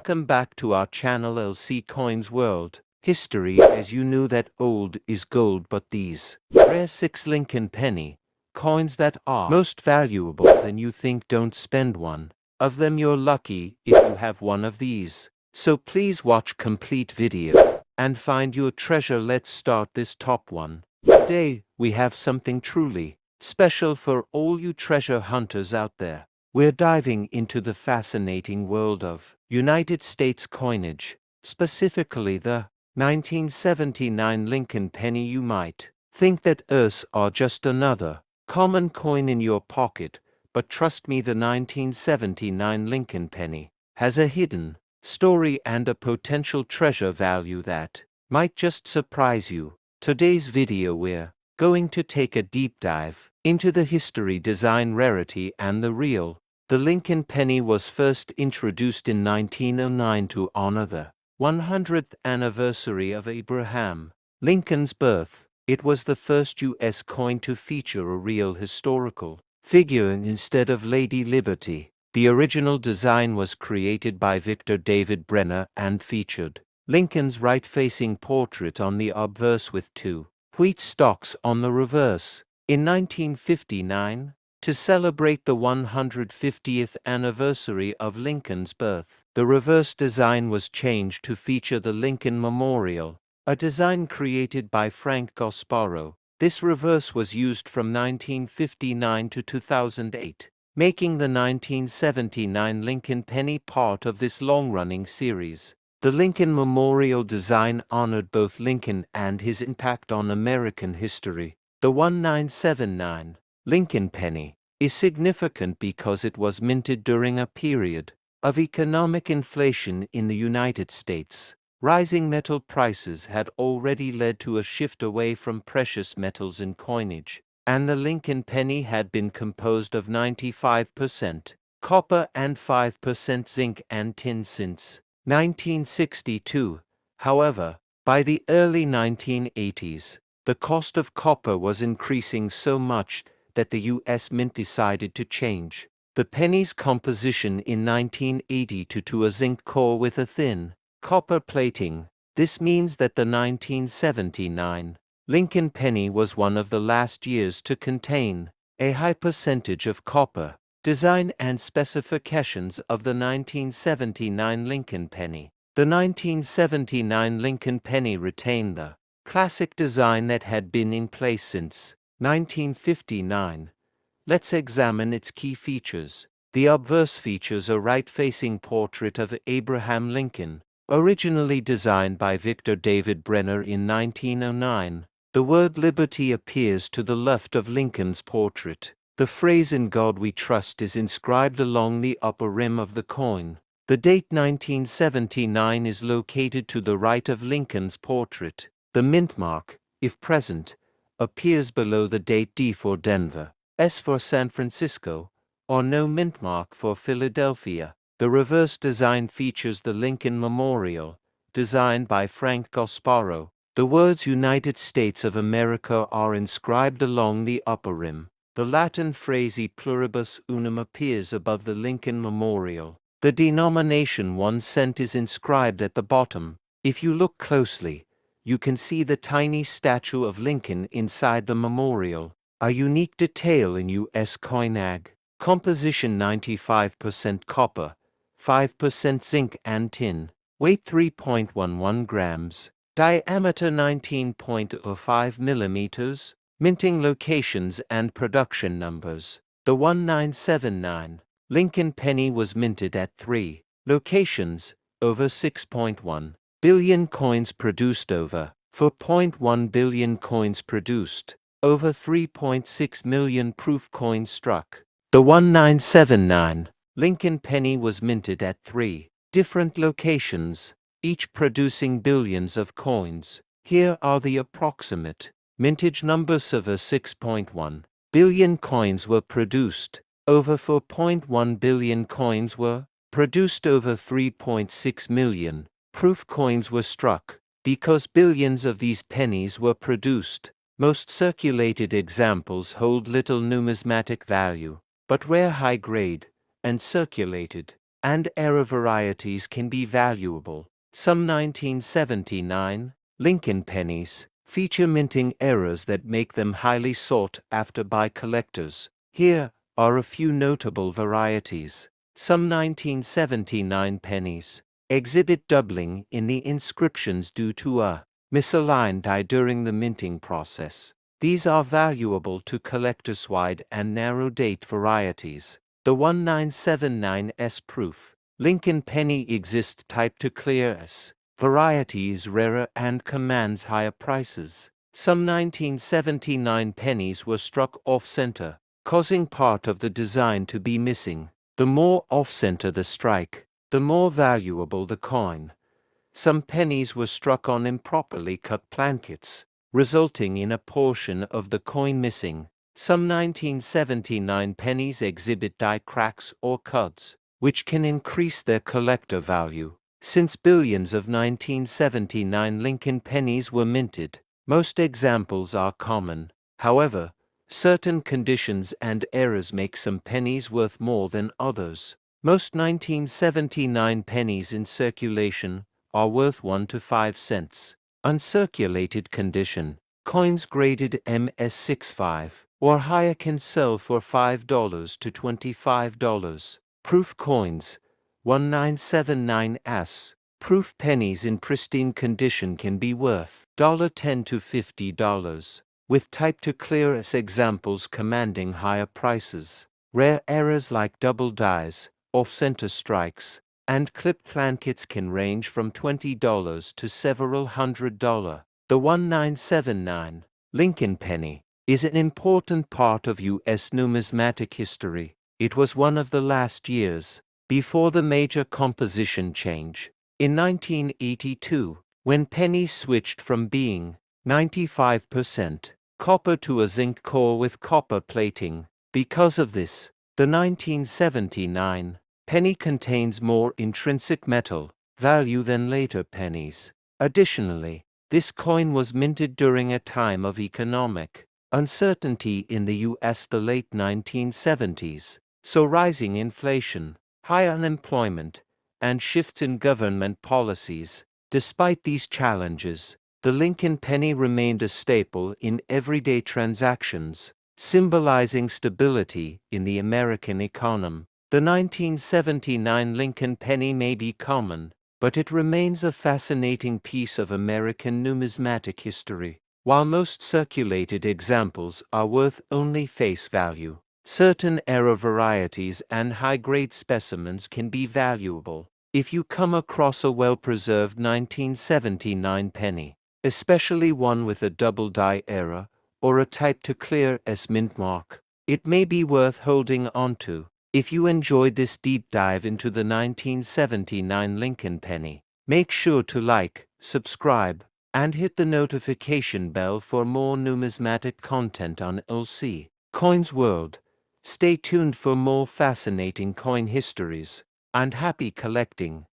Welcome back to our channel LC Coins World History. As you knew that old is gold, but these rare 6 Lincoln penny coins that are most valuable than you think, don't spend one of them. You're lucky if you have one of these. So please watch complete video and find your treasure. Let's start this top one. Today we have something truly special for all you treasure hunters out there. We're diving into the fascinating world of United States coinage, specifically the 1979 Lincoln penny. You might think that Rs are just another common coin in your pocket, but trust me, the 1979 Lincoln penny has a hidden story and a potential treasure value that might just surprise you. Today's video we're going to take a deep dive into the history, design, rarity, and the Lincoln penny was first introduced in 1909 to honor the 100th anniversary of Abraham Lincoln's birth. It was the first U.S. coin to feature a real historical figure instead of Lady Liberty. The original design was created by Victor David Brenner and featured Lincoln's right-facing portrait on the obverse with 2 wheat stalks on the reverse. In 1959, to celebrate the 150th anniversary of Lincoln's birth, the reverse design was changed to feature the Lincoln Memorial, a design created by Frank Gasparo. This reverse was used from 1959 to 2008, making the 1979 Lincoln penny part of this long-running series. The Lincoln Memorial design honored both Lincoln and his impact on American history. The 1979 Lincoln penny is significant because it was minted during a period of economic inflation in the United States. Rising metal prices had already led to a shift away from precious metals in coinage, and the Lincoln penny had been composed of 95% copper and 5% zinc and tin since 1962. However, by the early 1980s, the cost of copper was increasing so much that the U.S. Mint decided to change the penny's composition in 1980 to a zinc core with a thin copper plating. This means that the 1979 Lincoln penny was one of the last years to contain a high percentage of copper. Design and specifications of the 1979 Lincoln penny. The 1979 Lincoln penny retained the classic design that had been in place since 1959. Let's examine its key features. The obverse features a right-facing portrait of Abraham Lincoln, originally designed by Victor David Brenner in 1909. The word liberty appears to the left of Lincoln's portrait. The phrase "In God We Trust" is inscribed along the upper rim of the coin. The date 1979 is located to the right of Lincoln's portrait. The mint mark, if present, appears below the date. D for Denver, S for San Francisco, or no mint mark for Philadelphia. The reverse design features the Lincoln Memorial, designed by Frank Gasparo. The words United States of America are inscribed along the upper rim. The Latin phrase E pluribus unum appears above the Lincoln Memorial. The denomination 1 cent is inscribed at the bottom. If you look closely, you can see the tiny statue of Lincoln inside the memorial, a unique detail in U.S. coinage. Composition 95% copper, 5% zinc and tin. Weight 3.11 grams. Diameter 19.05 millimeters. Minting locations and production numbers. The 1979 Lincoln penny was minted at 3 locations, over 6.1 billion coins produced, over 4.1 billion coins produced, over 3.6 million proof coins struck. The 1979 Lincoln penny was minted at 3 different locations, each producing billions of coins. Here are the approximate mintage numbers. Over 6.1 billion coins were produced, over 4.1 billion coins were produced, over 3.6 million proof coins were struck. Because billions of these pennies were produced, most circulated examples hold little numismatic value, but rare, high-grade, and circulated and era varieties can be valuable. Some 1979 Lincoln pennies feature minting errors that make them highly sought after by collectors. Here are a few notable varieties. Some 1979 pennies exhibit doubling in the inscriptions due to a misaligned die during the minting process. These are valuable to collectors. Wide and narrow date varieties. The 1979S proof Lincoln penny exists type to clear S. Variety is rarer and commands higher prices. Some 1979 pennies were struck off-center, causing part of the design to be missing. The more off-center the strike, the more valuable the coin. Some pennies were struck on improperly cut plankets, resulting in a portion of the coin missing. Some 1979 pennies exhibit die cracks or cuts, which can increase their collector value. Since billions of 1979 Lincoln pennies were minted, most examples are common. However, certain conditions and errors make some pennies worth more than others. Most 1979 pennies in circulation are worth 1 to 5 cents. Uncirculated condition coins graded MS65 or higher can sell for $5 to $25. Proof coins 1979S. Proof pennies in pristine condition can be worth $10 to $50, with type to clear S examples commanding higher prices. Rare errors like double dies, off-center strikes, and clipped plankets can range from $20 to several $100. The 1979 Lincoln penny is an important part of U.S. numismatic history. It was one of the last years before the major composition change. In 1982, when pennies switched from being 95% copper to a zinc core with copper plating. Because of this, the 1979 penny contains more intrinsic metal value than later pennies. Additionally, this coin was minted during a time of economic uncertainty in the U.S. the late 1970s, so rising inflation, high unemployment, and shifts in government policies. Despite these challenges, the Lincoln penny remained a staple in everyday transactions, symbolizing stability in the American economy. The 1979 Lincoln penny may be common, but it remains a fascinating piece of American numismatic history. While most circulated examples are worth only face value, certain era varieties and high-grade specimens can be valuable. If you come across a well-preserved 1979 penny, especially one with a double die error or a type to clear S mint mark, it may be worth holding onto. If you enjoyed this deep dive into the 1979 Lincoln penny, make sure to like, subscribe, and hit the notification bell for more numismatic content on LC Coins World. Stay tuned for more fascinating coin histories, and happy collecting!